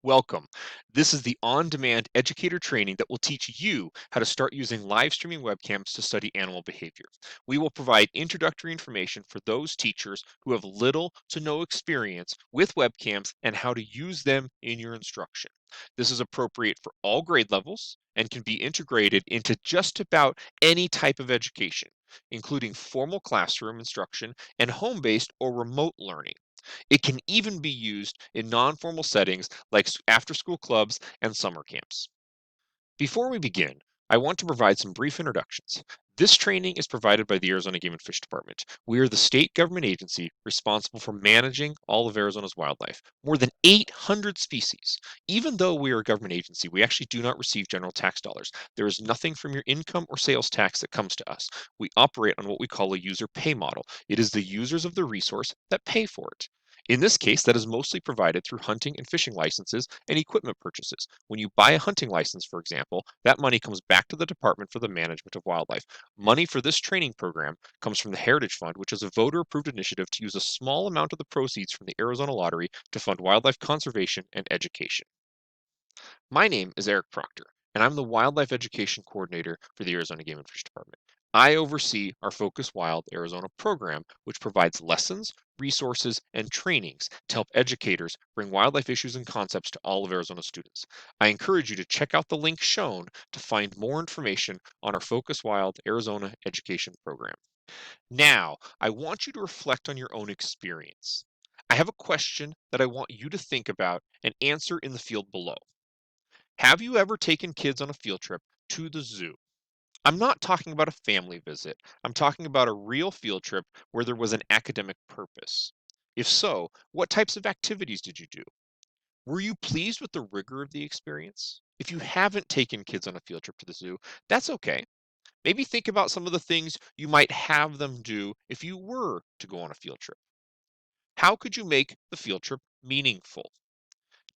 Welcome. This is the on demand educator training that will teach you how to start using live streaming webcams to study animal behavior. We will provide introductory information for those teachers who have little to no experience with webcams and how to use them in your instruction. This is appropriate for all grade levels and can be integrated into just about any type of education, including formal classroom instruction and home based or remote learning. It can even be used in non-formal settings like after-school clubs and summer camps. Before we begin, I want to provide some brief introductions. This training is provided by the Arizona Game and Fish Department. We are the state government agency responsible for managing all of Arizona's wildlife, more than 800 species. Even though we are a government agency, we actually do not receive general tax dollars. There is nothing from your income or sales tax that comes to us. We operate on what we call a user pay model. It is the users of the resource that pay for it. In this case, that is mostly provided through hunting and fishing licenses and equipment purchases. When you buy a hunting license, for example, that money comes back to the Department for the Management of Wildlife. Money for this training program comes from the Heritage Fund, which is a voter approved initiative to use a small amount of the proceeds from the Arizona Lottery to fund wildlife conservation and education. My name is Eric Proctor, and I'm the Wildlife Education Coordinator for the Arizona Game and Fish Department. I oversee our Focus Wild Arizona program, which provides lessons, resources, and trainings to help educators bring wildlife issues and concepts to all of Arizona students. I encourage you to check out the link shown to find more information on our Focus Wild Arizona education program. Now, I want you to reflect on your own experience. I have a question that I want you to think about and answer in the field below. Have you ever taken kids on a field trip to the zoo? I'm not talking about a family visit. I'm talking about a real field trip where there was an academic purpose. If so, what types of activities did you do? Were you pleased with the rigor of the experience? If you haven't taken kids on a field trip to the zoo, that's okay. Maybe think about some of the things you might have them do if you were to go on a field trip. How could you make the field trip meaningful?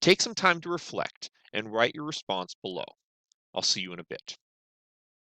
Take some time to reflect and write your response below. I'll see you in a bit.